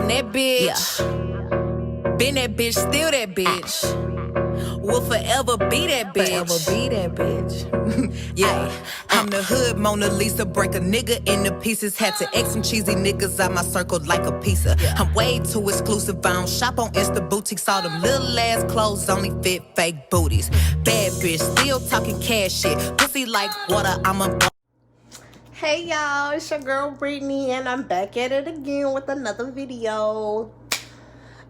I'm that bitch. Yeah. Been that bitch, still that bitch. Will forever be that bitch. Forever be that bitch. Yeah. I'm the hood Mona Lisa. Break a nigga into pieces. Had to X some cheesy niggas out my circle like a pizza. Yeah. I'm way too exclusive. I don't shop on Insta boutiques. All them little ass clothes only fit fake booties. Bad bitch, still talking cash shit. Pussy like water, I'm a... Hey y'all, it's your girl Brittany and I'm back at it again with another video.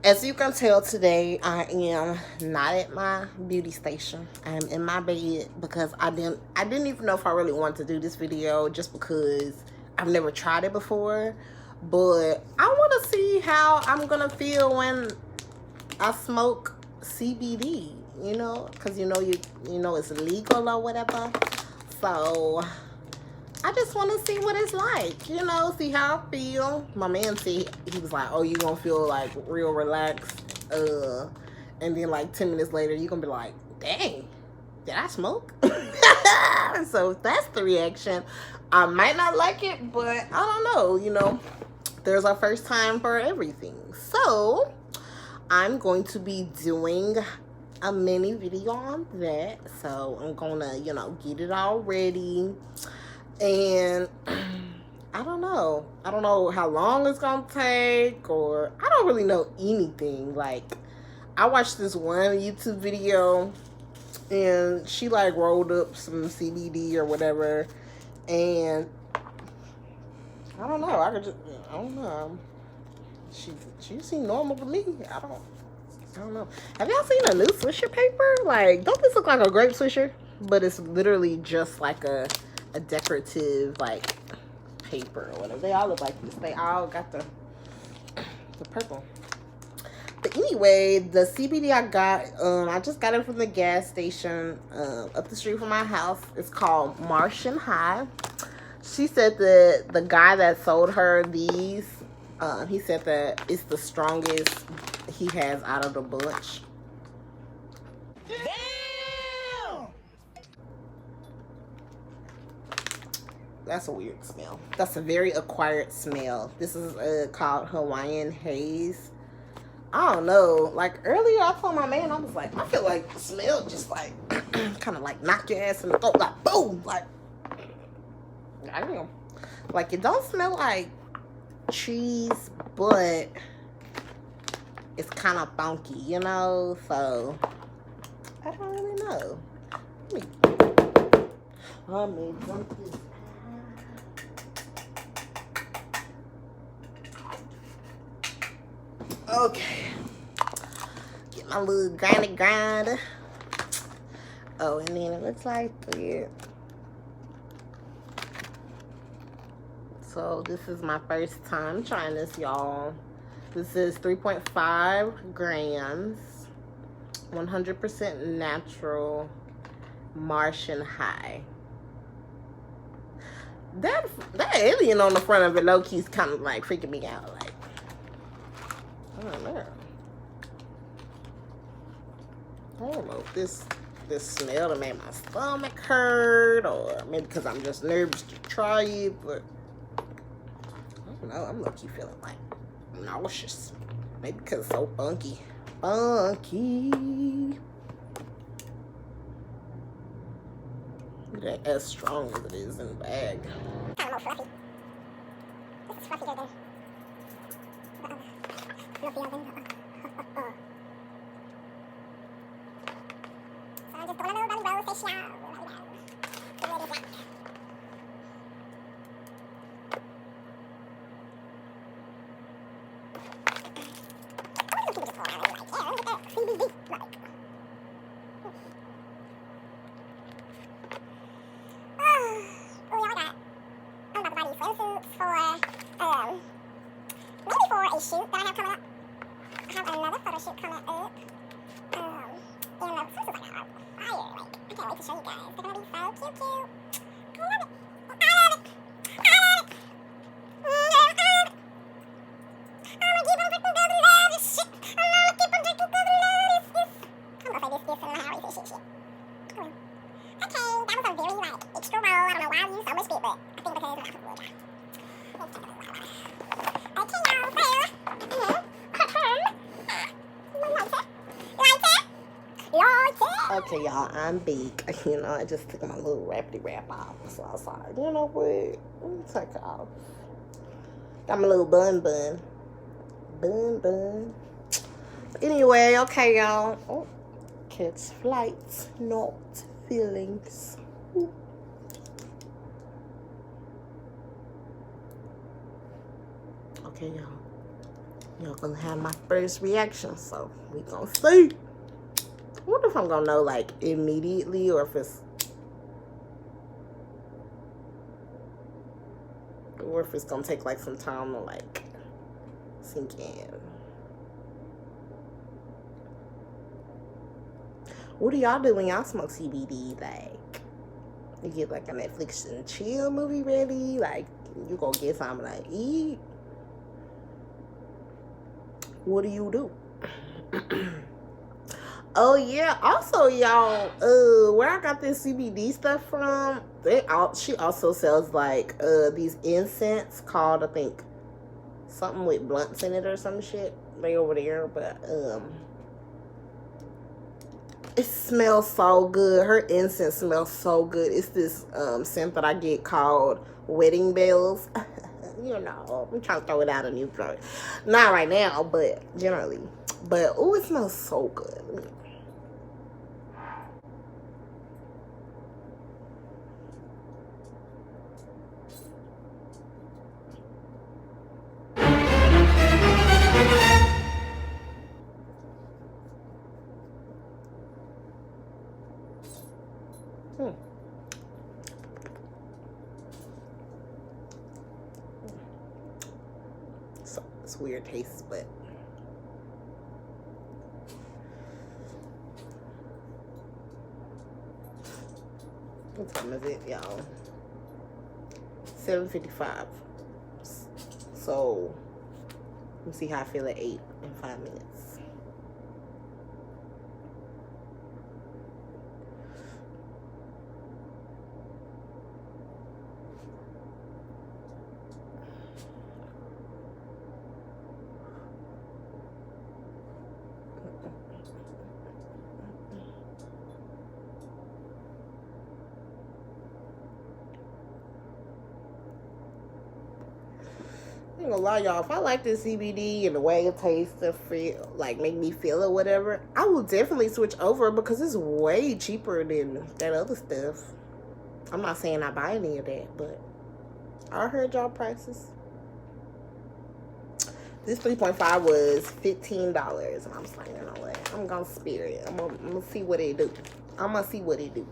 As you can tell today, I am not at my beauty station. I am in my bed because I didn't even know if I really wanted to do this video just because I've never tried it before. But I want to see how I'm gonna feel when I smoke CBD, you know, because you know it's illegal or whatever. So I just want to see what it's like, you know, see how I feel. My man said, he was like, oh, you gonna feel like real relaxed. And then like 10 minutes later, you're gonna be like, dang, did I smoke? So that's the reaction. I might not like it, but I don't know, you know, there's our first time for everything. So I'm going to be doing a mini video on that. So I'm gonna, you know, get it all ready. And I don't know how long it's gonna take, or I don't really know anything. Like, I watched this one YouTube video and she like rolled up some CBD or whatever, and I don't know, I don't know, she seemed normal to me. I don't know. Have y'all seen a new Swisher paper? Like, don't this look like a grape Swisher? But it's literally just like a decorative like paper or whatever. They all look like this. They all got the purple. But anyway, the CBD I got, I just got it from the gas station up the street from my house. It's called Martian HAZE. She said that the guy that sold her these, he said that it's the strongest he has out of the bunch. That's a weird smell. That's a very acquired smell. This is called Hawaiian HAZE. I don't know. Like, earlier I told my man, I was like, I feel like the smell just like kind of like knock your ass in the throat, like boom, like I don't know. Like, it don't smell like cheese, but it's kind of funky, you know. So I don't really know. Let me dump this. Okay, get my little grinder. Oh, and then it looks like it. So this is my first time trying this, y'all. This is 3.5 grams, 100% natural, Martian HAZE. That alien on the front of it, low key's kind of like freaking me out. Like, I don't know. I don't know if this smell that made my stomach hurt, or maybe because I'm just nervous to try it, but I don't know. I'm low-key feeling like nauseous. Maybe because it's so funky. Funky. Look at that, as strong as it is in the bag. Kind of more fluffy. This is fluffier than fluffier than So I'm just doing a little belly roll station. Maybe for a shoot that I have coming up. I have another photo shoot coming up. And the swimsuits like are fire. Like, I can't wait to show you guys. They're gonna be so cute, cute. I love it. I love it. I love it. I'm gonna keep on drinking the loudest shit. I'm gonna keep on drinking the loudest shit. I'm gonna say this and how we say shit. Okay, that was a very like extra roll. I don't know why I used so much spit, but I think because it's not a good job. Okay, y'all, Okay, y'all, I'm big. You know, I just took my little rapidy wrap off. So I was like, you know what? Let me take it off. Got my little bun. Bun. Anyway, okay, y'all. Oh, catch flights, not feelings. Ooh. Okay, y'all. Y'all gonna have my first reaction, so we gonna see. I wonder if I'm gonna know like immediately or if it's gonna take like some time to like sink in. What do y'all do when y'all smoke CBD? Like, you get like a Netflix and chill movie ready? Like, you gonna get something like eat? What do you do? Oh yeah, also y'all, where I got this CBD stuff from, she also sells like these incense called, I think, something with blunts in it or some shit. They over there, but it smells so good. Her incense smells so good. It's this scent that I get called Wedding Bells. You know, I'm trying to throw it out a new throat. Not right now, but generally. But oh, it smells so good. So it's weird taste, but what time is it, y'all? 7:55. So let me see how I feel at 8 in 5 minutes. I ain't gonna lie, y'all. If I like this CBD and the way it tastes and feel, like make me feel it, whatever, I will definitely switch over because it's way cheaper than that other stuff. I'm not saying I buy any of that, but I heard y'all prices. This 3.5 was $15, and I'm just like, you know what? I'm gonna spare it. I'm gonna see what it do. I'm gonna see what it do.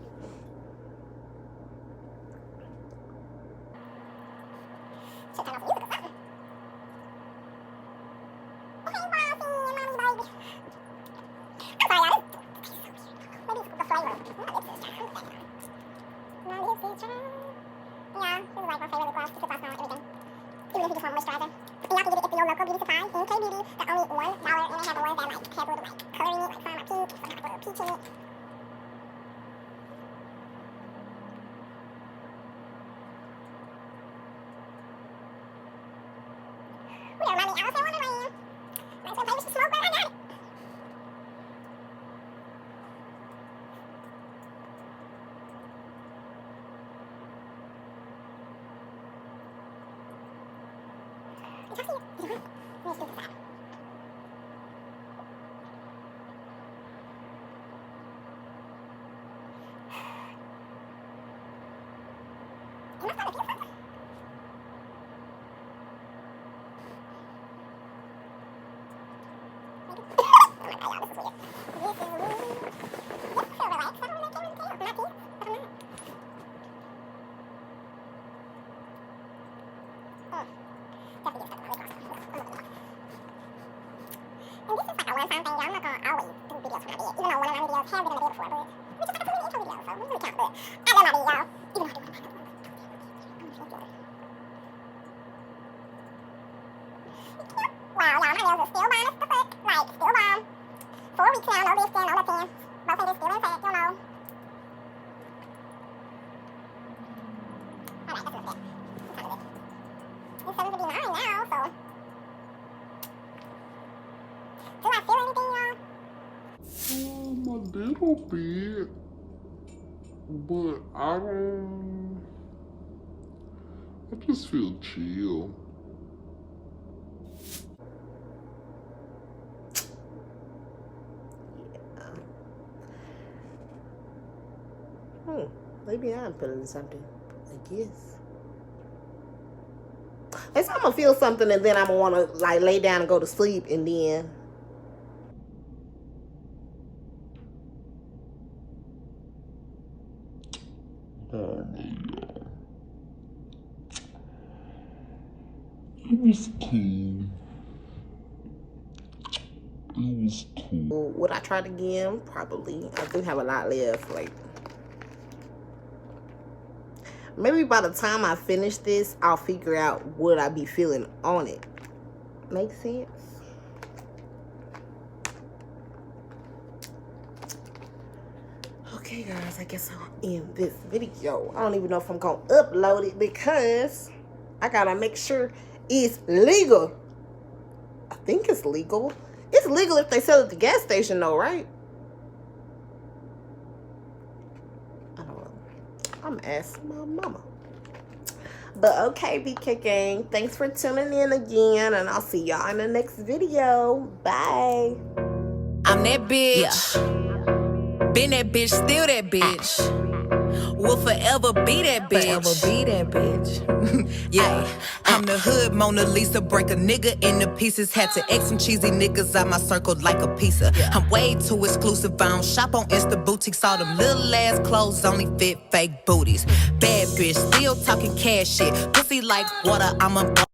little bit, but I just feel chill. Maybe I'm feeling something. I guess. It's I'm gonna feel something and then I'm gonna wanna like lay down and go to sleep and then. It was cool. It was cool. Would I try it again? Probably. I do have a lot left. Like, maybe by the time I finish this, I'll figure out what I be feeling on it. Make sense? Okay, guys, I guess I'll end this video. I don't even know if I'm gonna upload it because I gotta make sure it's legal. I think it's legal. It's legal if they sell it at the gas station, though, right? I don't know. I'm asking my mama. But okay, BK gang, thanks for tuning in again, and I'll see y'all in the next video. Bye. I'm that bitch. Been that bitch, still that bitch. Will forever be that bitch. Forever be that bitch. Yeah, I'm the hood Mona Lisa. Break a nigga into pieces. Had to X some cheesy niggas out my circle like a pizza. I'm way too exclusive. I don't shop on Insta boutiques. All them little ass clothes only fit fake booties. Bad bitch, still talking cash shit. Pussy like water, I'm a